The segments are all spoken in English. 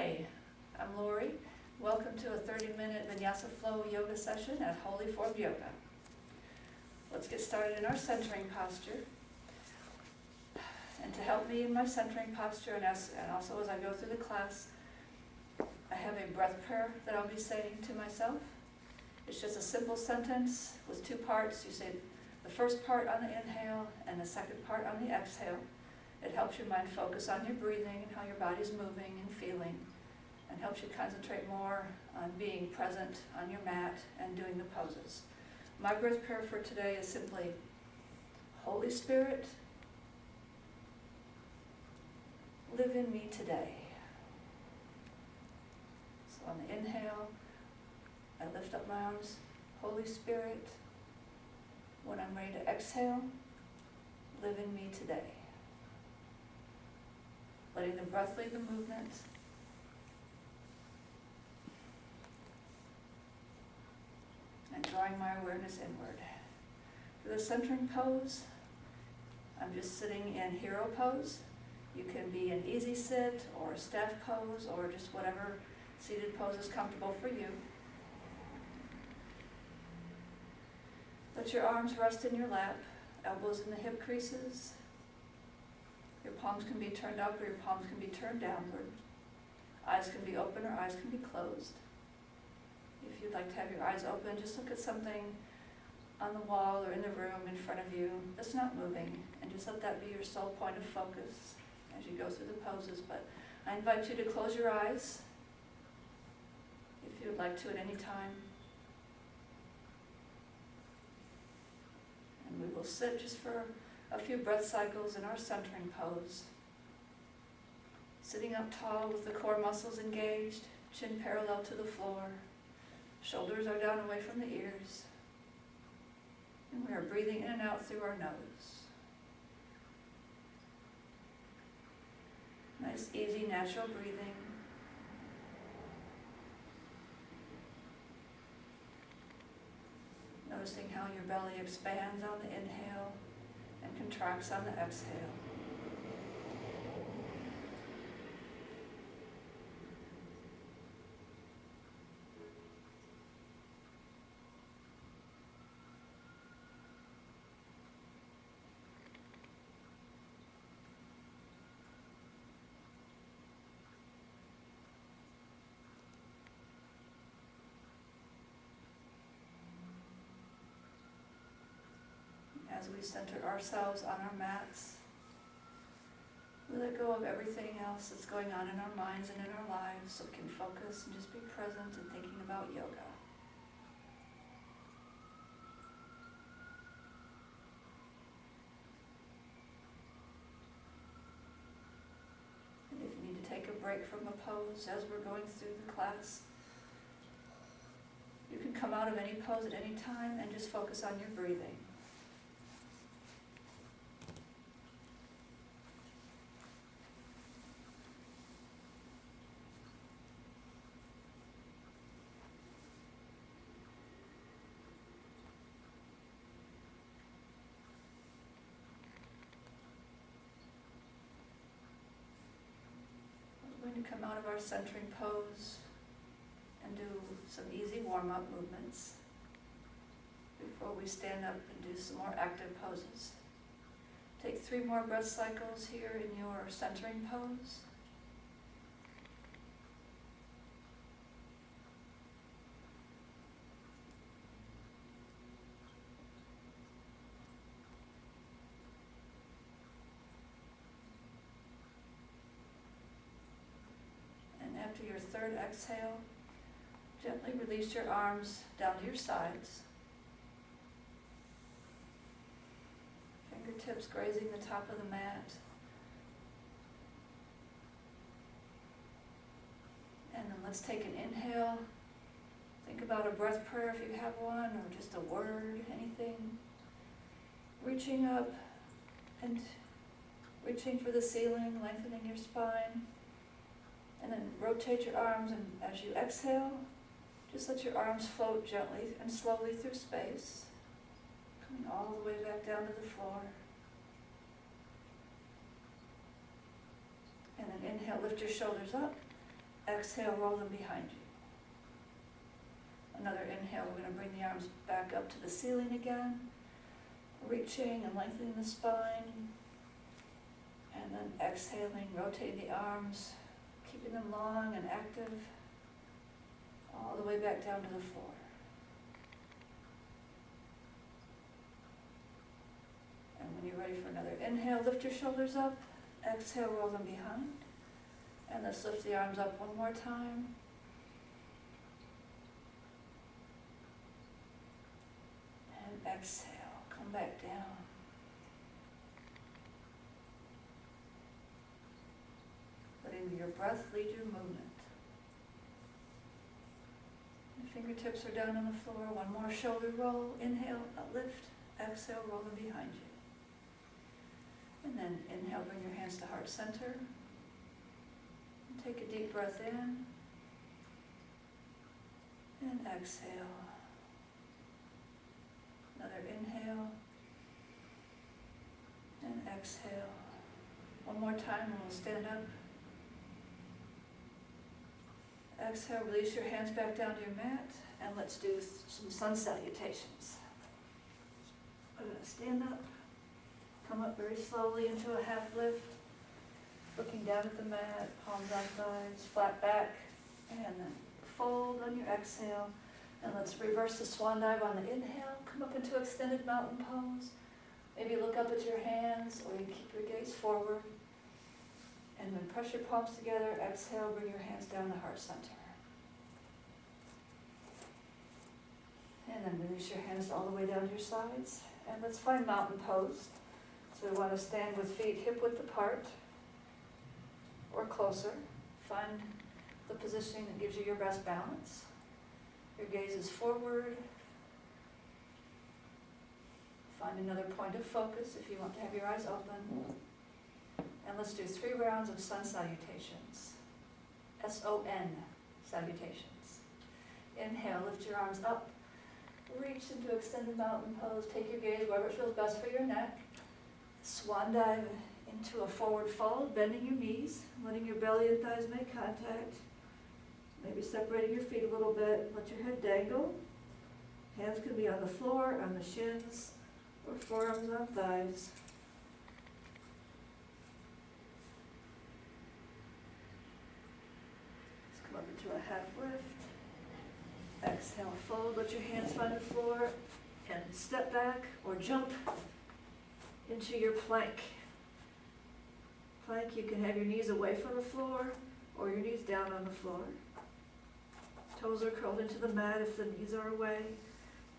Hi, I'm Lori. Welcome to a 30-minute Vinyasa Flow yoga session at Holy Form Yoga. Let's get started in our centering posture. And to help me in my centering posture and also as I go through the class, I have a breath prayer that I'll be saying to myself. It's just a simple sentence with two parts. You say the first part on the inhale and the second part on the exhale. It helps your mind focus on your breathing and how your body's moving and feeling, and helps you concentrate more on being present on your mat and doing the poses. My breath prayer for today is simply, Holy Spirit, live in me today. So on the inhale, I lift up my arms, Holy Spirit. When I'm ready to exhale, live in me today. Letting the breath lead the movement. And drawing my awareness inward. For the centering pose, I'm just sitting in hero pose. You can be an easy sit or a staff pose or just whatever seated pose is comfortable for you. Let your arms rest in your lap, elbows in the hip creases. Your palms can be turned up or your palms can be turned downward. Eyes can be open or eyes can be closed. If you'd like to have your eyes open, just look at something on the wall or in the room in front of you that's not moving, and just let that be your sole point of focus as you go through the poses. But I invite you to close your eyes if you would like to at any time. And we will sit just for a few breath cycles in our centering pose. Sitting up tall with the core muscles engaged, chin parallel to the floor. Shoulders are down away from the ears. And we are breathing in and out through our nose. Nice, easy, natural breathing. Noticing how your belly expands on the inhale and contracts on the exhale. As we center ourselves on our mats, we let go of everything else that's going on in our minds and in our lives so we can focus and just be present and thinking about yoga. And if you need to take a break from a pose as we're going through the class, you can come out of any pose at any time and just focus on your breathing. We're going to come out of our centering pose and do some easy warm-up movements before we stand up and do some more active poses. Take 3 more breath cycles here in your centering pose. After your third exhale, gently release your arms down to your sides. Fingertips grazing the top of the mat. And then let's take an inhale. Think about a breath prayer if you have one, or just a word, anything. Reaching up and reaching for the ceiling, lengthening your spine. And then rotate your arms, and as you exhale, just let your arms float gently and slowly through space, coming all the way back down to the floor. And then inhale, lift your shoulders up, Exhale, roll them behind you. Another inhale, we're going to bring the arms back up to the ceiling again, reaching and lengthening the spine. And then exhaling, rotating the arms, keeping them long and active, all the way back down to the floor. And when you're ready for another inhale, lift your shoulders up, exhale, roll them behind. And let's lift the arms up one more time. And exhale, come back down. Letting your breath lead your movement. Your fingertips are down on the floor. One more shoulder roll. Inhale, lift. Exhale, roll them behind you. And then inhale, bring your hands to heart center. And take a deep breath in. And exhale. Another inhale. And exhale. One more time and we'll stand up. Exhale, release your hands back down to your mat, and let's do some sun salutations. We're going to stand up, come up very slowly into a half lift, looking down at the mat, palms on thighs, flat back, and then fold on your exhale. And let's reverse the swan dive on the inhale, come up into extended mountain pose. Maybe look up at your hands, or you keep your gaze forward. And then press your palms together, exhale, bring your hands down to heart center. And then release your hands all the way down to your sides. And let's find mountain pose. So we want to stand with feet hip width apart or closer. Find the positioning that gives you your best balance. Your gaze is forward. Find another point of focus if you want to have your eyes open. And let's do 3 rounds of sun salutations. S-O-N salutations. Inhale, lift your arms up. Reach into extended mountain pose. Take your gaze wherever it feels best for your neck. Swan dive into a forward fold, bending your knees, letting your belly and thighs make contact. Maybe separating your feet a little bit. Let your head dangle. Hands can be on the floor, on the shins, or forearms on thighs. Up into a half lift. Exhale, fold, let your hands find the floor, and step back or jump into your plank. Plank, you can have your knees away from the floor or your knees down on the floor. Toes are curled into the mat if the knees are away.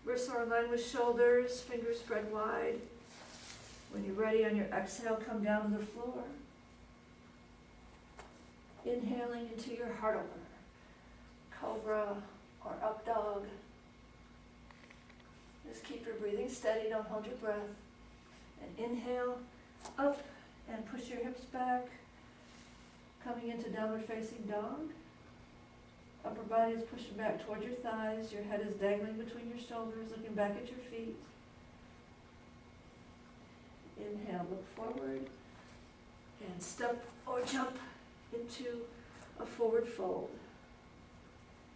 Wrists are in line with shoulders, fingers spread wide. When you're ready on your exhale, come down to the floor. Inhaling into your heart opener. Cobra or up dog. Just keep your breathing steady, don't hold your breath. And inhale up and push your hips back. Coming into downward facing dog. Upper body is pushing back toward your thighs. Your head is dangling between your shoulders, looking back at your feet. Inhale, look forward. And step or jump into a forward fold.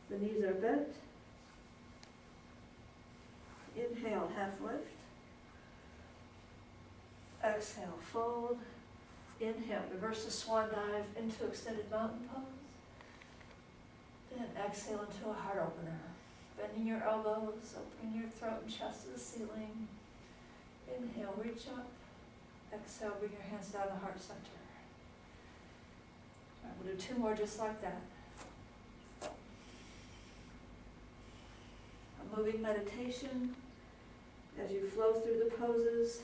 The knees are bent. Inhale, half lift. Exhale, fold. Inhale, reverse the swan dive into extended mountain pose. And exhale into a heart opener. Bending your elbows, opening your throat and chest to the ceiling. Inhale, reach up. Exhale, bring your hands down to heart center. All right, we'll do 2 more just like that. A moving meditation as you flow through the poses.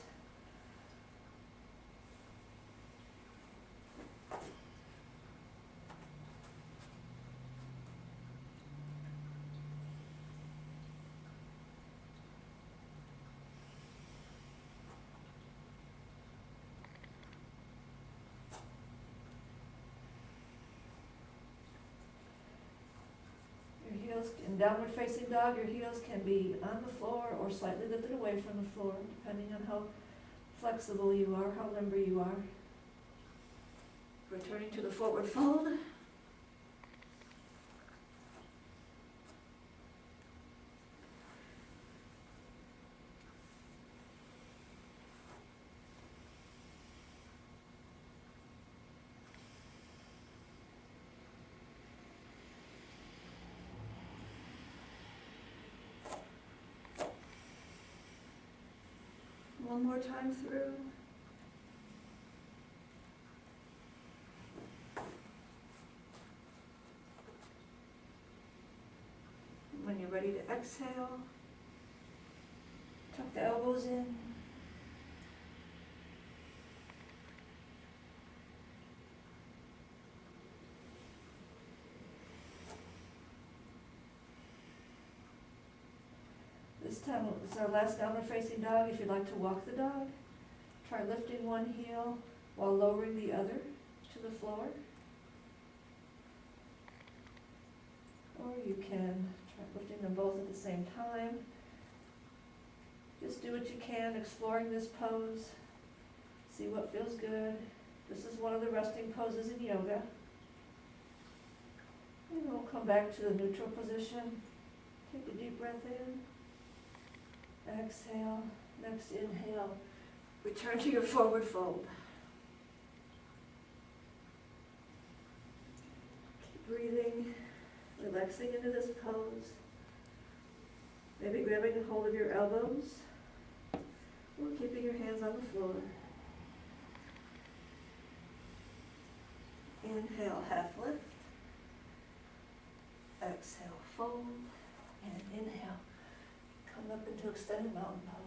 In downward facing dog, your heels can be on the floor or slightly lifted away from the floor, depending on how flexible you are, how limber you are. Returning to the forward fold. One more time through. When you're ready to exhale, tuck the elbows in. This time it's our last downward facing dog. If you'd like to walk the dog, try lifting one heel while lowering the other to the floor. Or you can try lifting them both at the same time. Just do what you can, exploring this pose. See what feels good. This is one of the resting poses in yoga. And we'll come back to the neutral position. Take a deep breath in. Exhale. Next inhale. Return to your forward fold. Keep breathing, relaxing into this pose. Maybe grabbing a hold of your elbows or keeping your hands on the floor. Inhale, half lift. Exhale, fold. And inhale, come up into extended mountain pose.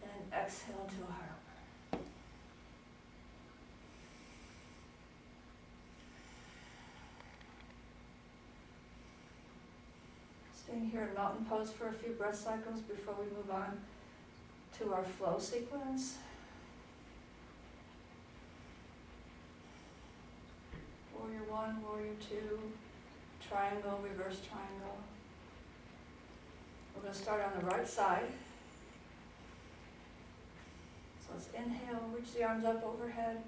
And exhale to a heart. Staying here in mountain pose for a few breath cycles before we move on to our flow sequence. Warrior one, warrior two, triangle, reverse triangle. We're going to start on the right side. So let's inhale, reach the arms up overhead,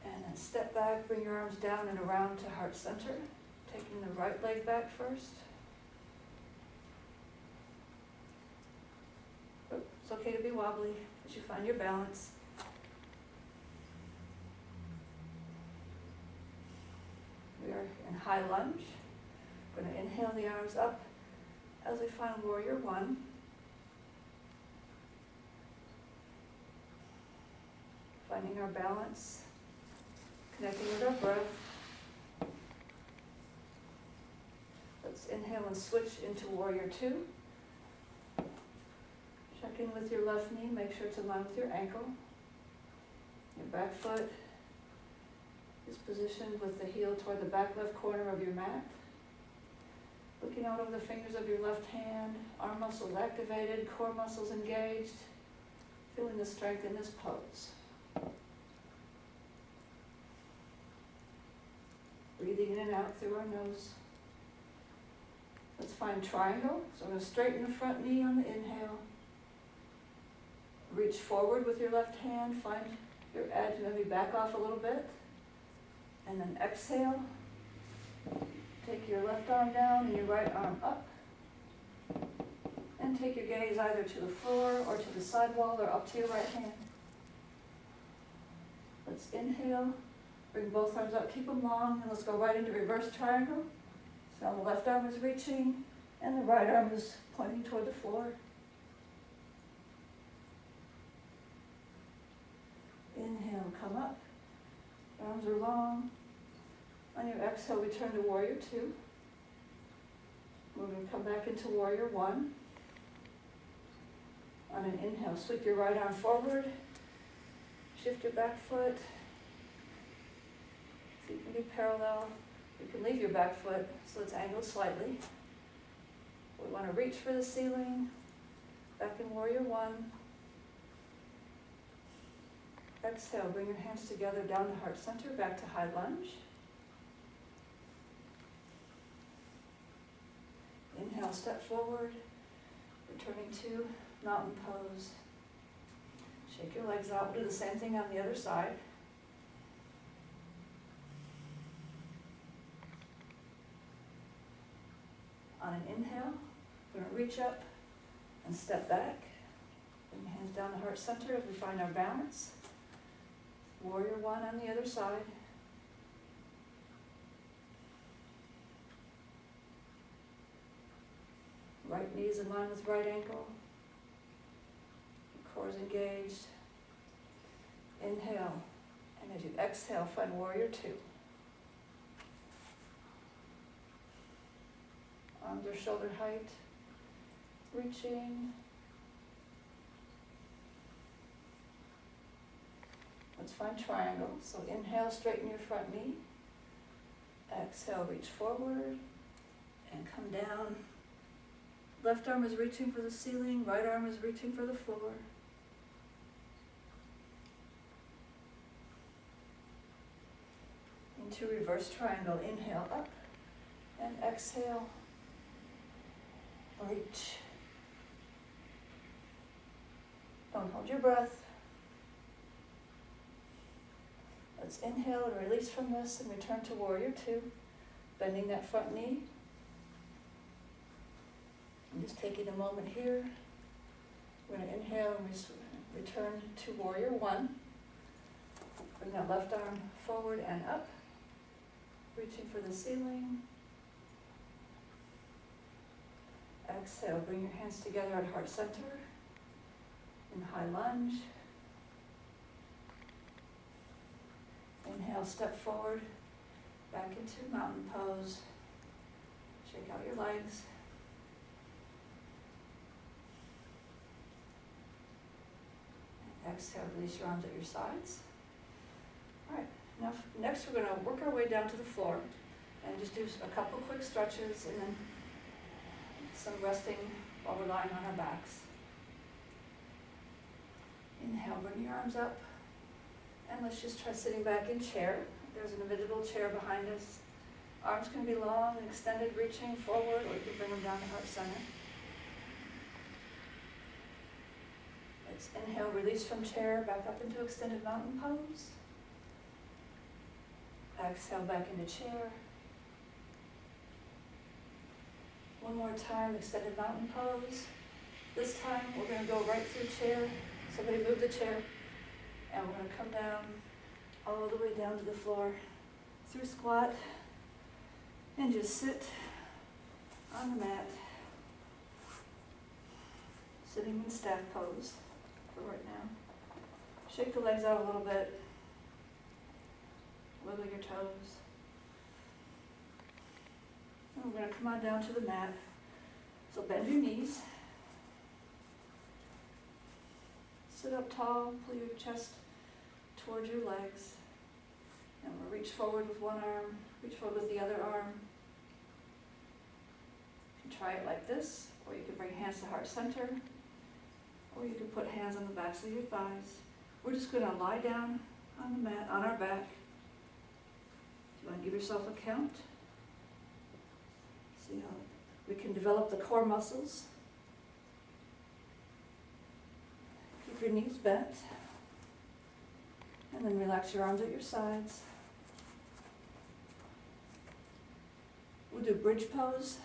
and then step back, bring your arms down and around to heart center, taking the right leg back first. It's okay to be wobbly as you find your balance. We are in high lunge. We're going to inhale the arms up as we find warrior one. Finding our balance, connecting with our breath. Let's inhale and switch into warrior two. Check in with your left knee, make sure it's in line with your ankle. Your back foot is positioned with the heel toward the back left corner of your mat. Looking out over the fingers of your left hand, arm muscles activated, core muscles engaged, feeling the strength in this pose. Breathing in and out through our nose. Let's find triangle. So I'm going to straighten the front knee on the inhale. Reach forward with your left hand, find your edge, maybe back off a little bit. And then exhale. Take your left arm down and your right arm up. And take your gaze either to the floor or to the side wall or up to your right hand. Let's inhale, bring both arms up, keep them long, and let's go right into reverse triangle. So the left arm is reaching and the right arm is pointing toward the floor. Inhale, come up. Arms are long. On your exhale, return to warrior two. We're going to come back into warrior one. On an inhale, sweep your right arm forward. Shift your back foot. So you can be parallel. You can leave your back foot so it's angled slightly. We want to reach for the ceiling. Back in warrior one. Exhale, bring your hands together down to heart center, back to high lunge. Inhale, step forward, returning to mountain pose. Shake your legs out. We'll do the same thing on the other side. On an inhale, we're going to reach up and step back. Bring your hands down to heart center as we find our balance. Warrior one on the other side. Right knee is in line with right ankle. core is engaged. Inhale, and as you exhale, find warrior two. Arms are shoulder height, reaching. Let's find triangle. So inhale, straighten your front knee. Exhale, reach forward and come down. Left arm is reaching for the ceiling, right arm is reaching for the floor. Into reverse triangle. Inhale up and exhale, reach. Don't hold your breath. Let's inhale and release from this and return to warrior two, bending that front knee. And just taking a moment here. We're going to inhale and return to warrior one. Bring that left arm forward and up, reaching for the ceiling. Exhale, bring your hands together at heart center in high lunge. Inhale, step forward, back into mountain pose. Shake out your legs. And exhale, release your arms at your sides. All right, now next we're going to work our way down to the floor and just do a couple quick stretches and then some resting while we're lying on our backs. Inhale, bring your arms up. And let's just try sitting back in chair. There's an invisible chair behind us. Arms can be long and extended, reaching forward, or you can bring them down to heart center. Let's inhale, release from chair, back up into extended mountain pose. Exhale, back into chair. One more time, extended mountain pose. This time, we're going to go right through chair. Somebody move the chair. And we're going to come down, all the way down to the floor, through squat, and just sit on the mat, sitting in staff pose for right now. Shake the legs out a little bit, wiggle your toes. And we're going to come on down to the mat. So bend your knees. Sit up tall, pull your chest towards your legs. And we'll reach forward with one arm, reach forward with the other arm. You can try it like this, or you can bring hands to heart center, or you can put hands on the backs of your thighs. We're just going to lie down on the mat, on our back. If you want to give yourself a count, see how we can develop the core muscles. Keep your knees bent, and then relax your arms at your sides. We'll do bridge pose.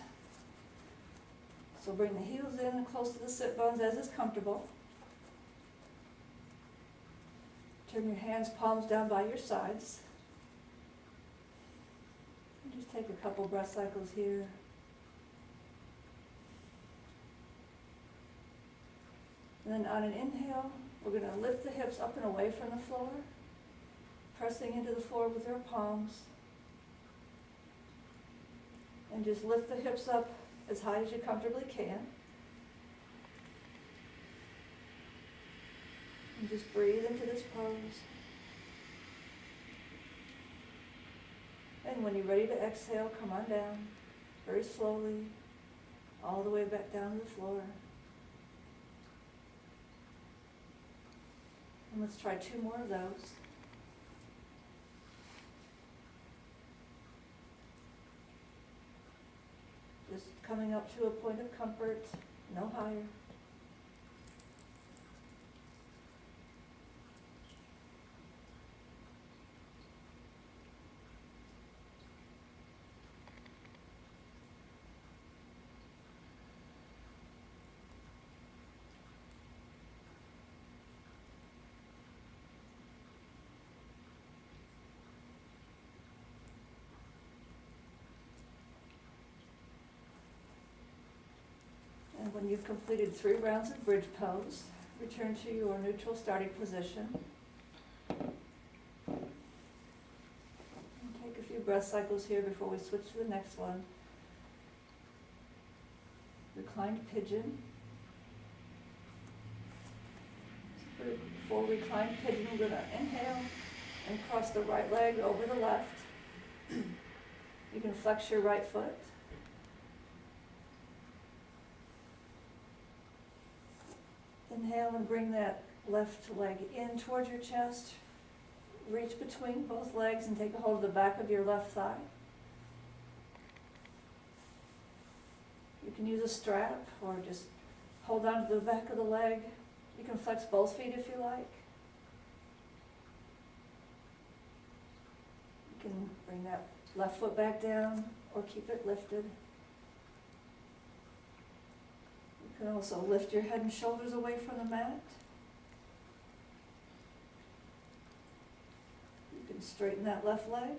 So bring the heels in close to the sit bones as is comfortable. Turn your hands, palms down by your sides. And just take a couple breath cycles here. And then on an inhale, we're going to lift the hips up and away from the floor, pressing into the floor with our palms. And just lift the hips up as high as you comfortably can. And just breathe into this pose. And when you're ready to exhale, come on down very slowly, all the way back down to the floor. And let's try 2 more of those. Just coming up to a point of comfort, no higher. And when you've completed 3 rounds of bridge pose, return to your neutral starting position. And take a few breath cycles here before we switch to the next one. Reclined pigeon. For reclined pigeon, we're going to inhale and cross the right leg over the left. You can flex your right foot. Inhale and bring that left leg in towards your chest. Reach between both legs and take a hold of the back of your left thigh. You can use a strap or just hold on to the back of the leg. You can flex both feet if you like. You can bring that left foot back down or keep it lifted. You can also lift your head and shoulders away from the mat. You can straighten that left leg.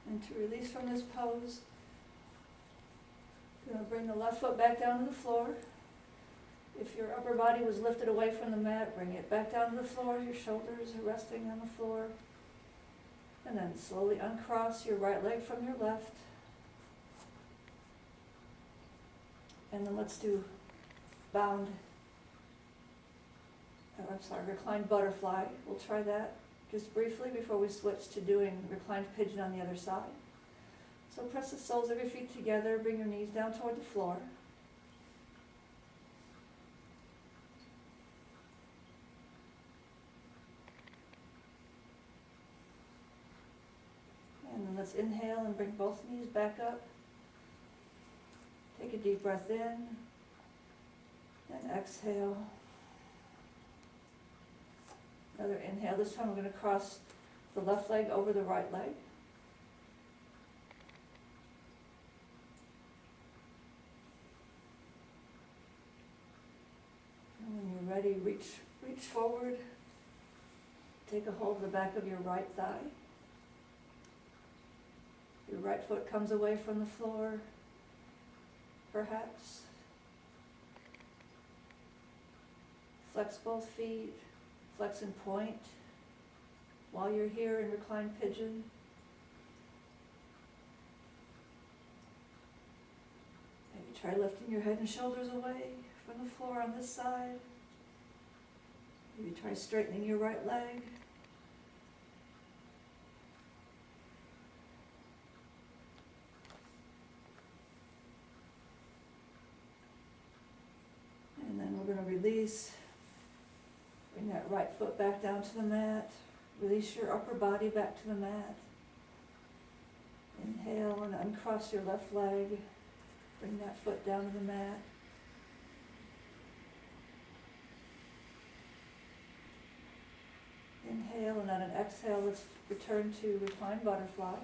And to release from this pose, you're going to bring the left foot back down to the floor. If your upper body was lifted away from the mat, bring it back down to the floor. Your shoulders are resting on the floor. And then slowly uncross your right leg from your left. And then let's do reclined butterfly. We'll try that just briefly before we switch to doing reclined pigeon on the other side. So press the soles of your feet together, bring your knees down toward the floor. And then let's inhale and bring both knees back up. Take a deep breath in and exhale. Another inhale. This time we're going to cross the left leg over the right leg. And when you're ready, reach forward. Take a hold of the back of your right thigh. Your right foot comes away from the floor, perhaps. Flex both feet. Flex and point while you're here in reclined pigeon. Maybe try lifting your head and shoulders away from the floor on this side. Maybe try straightening your right leg. And then we're going to release. Bring that right foot back down to the mat. Release your upper body back to the mat. Inhale and uncross your left leg. Bring that foot down to the mat. Inhale, and on an exhale, let's return to reclined butterfly.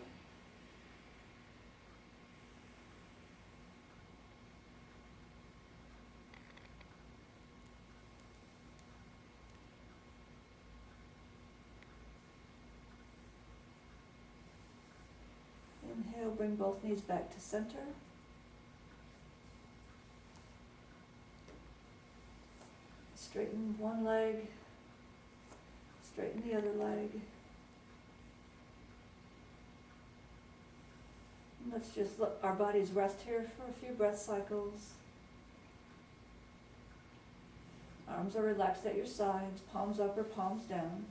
Inhale, bring both knees back to center. Straighten one leg, straighten the other leg. And let's just let our bodies rest here for a few breath cycles. Arms are relaxed at your sides, palms up or palms down.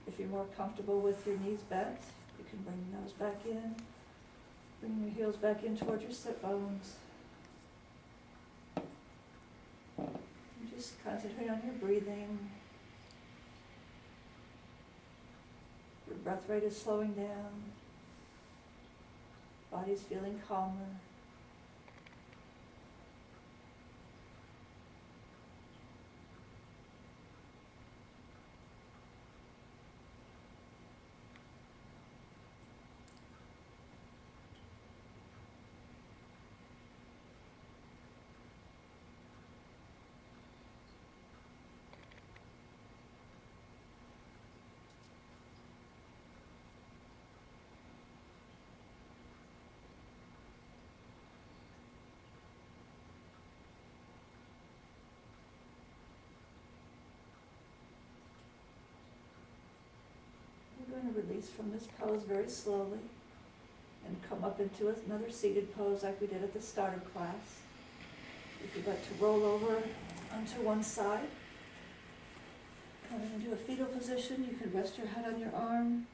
If you're more comfortable with your knees bent, you can bring those back in. Bring your heels back in towards your sit bones. And just concentrate on your breathing. Your breath rate is slowing down. Body's feeling calmer. Release from this pose very slowly and come up into another seated pose like we did at the start of class. If you'd like to roll over onto one side, come into a fetal position, you can rest your head on your arm.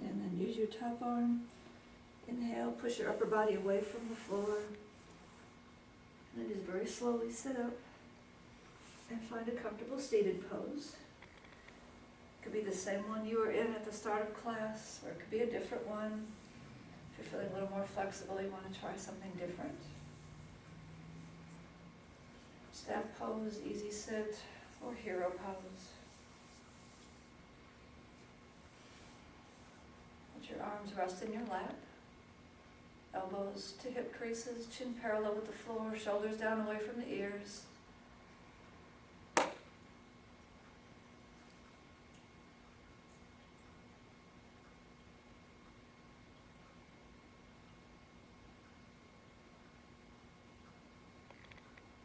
And then use your top arm. Inhale, push your upper body away from the floor. And then just very slowly sit up and find a comfortable seated pose. It could be the same one you were in at the start of class, or it could be a different one. If you're feeling a little more flexible, you want to try something different. Staff pose, easy sit, or hero pose. Let your arms rest in your lap. Elbows to hip creases, chin parallel with the floor, shoulders down away from the ears.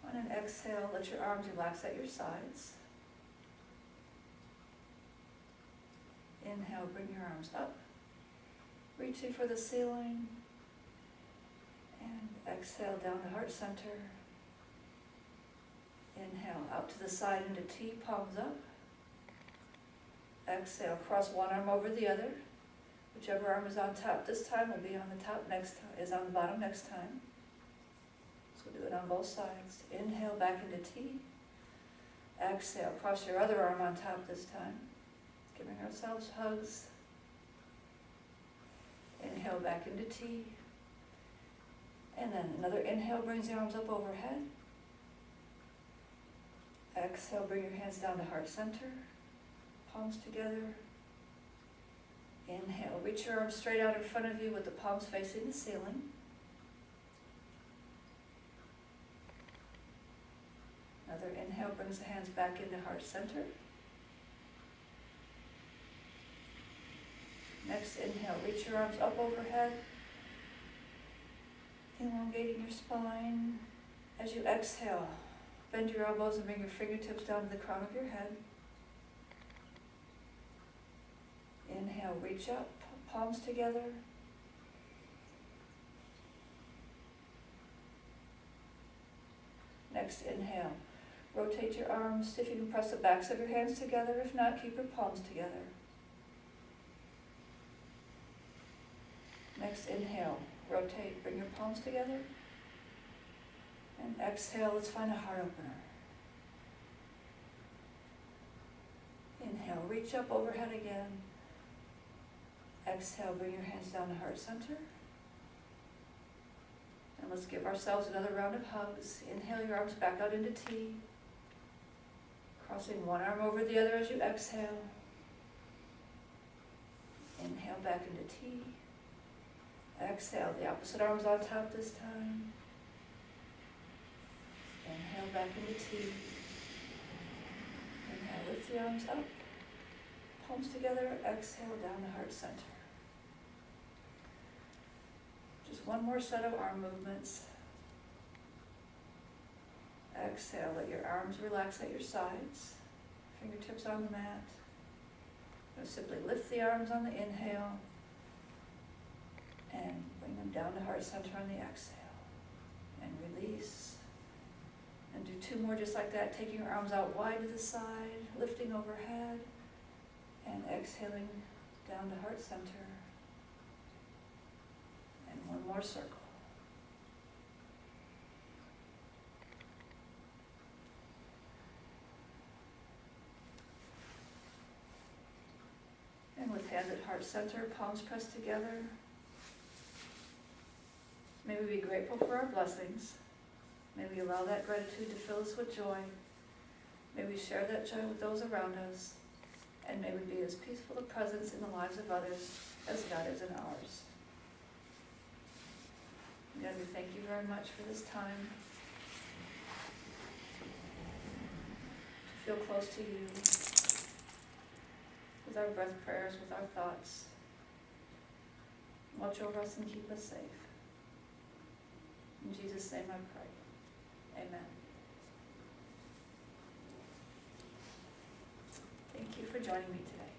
On an exhale, let your arms relax at your sides. Inhale, bring your arms up, reaching for the ceiling. And exhale down to heart center. Inhale out to the side into T, palms up. Exhale, cross one arm over the other. Whichever arm is on top this time will be on the top next time, is on the bottom next time. So do it on both sides. Inhale back into T. Exhale, cross your other arm on top this time. Giving ourselves hugs. Inhale back into T. And then another inhale brings the arms up overhead. Exhale, bring your hands down to heart center. Palms together. Inhale, reach your arms straight out in front of you with the palms facing the ceiling. Another inhale brings the hands back into heart center. Next inhale, reach your arms up overhead. Elongating your spine. As you exhale, bend your elbows and bring your fingertips down to the crown of your head. Inhale, reach up, palms together. Next inhale, rotate your arms. If you can press the backs of your hands together, if not, keep your palms together. Next inhale, rotate, bring your palms together. And exhale, let's find a heart opener. Inhale, reach up overhead again. Exhale, bring your hands down to heart center. And let's give ourselves another round of hugs. Inhale your arms back out into T. Crossing one arm over the other as you exhale. Inhale back into T. Exhale, the opposite arm's on top this time. Inhale back into T. Inhale, lift the arms up. Palms together, exhale down to heart center. Just one more set of arm movements. Exhale, let your arms relax at your sides. Fingertips on the mat. Now simply lift the arms on the inhale and bring them down to heart center on the exhale. And release. And do two more just like that, taking your arms out wide to the side, lifting overhead, and exhaling down to heart center. And one more circle. And with hands at heart center, palms pressed together, may we be grateful for our blessings. May we allow that gratitude to fill us with joy. May we share that joy with those around us. And may we be as peaceful a presence in the lives of others as God is in ours. God, we thank you very much for this time to feel close to you with our breath prayers, with our thoughts. Watch over us and keep us safe. In Jesus' name I pray. Amen. Thank you for joining me today.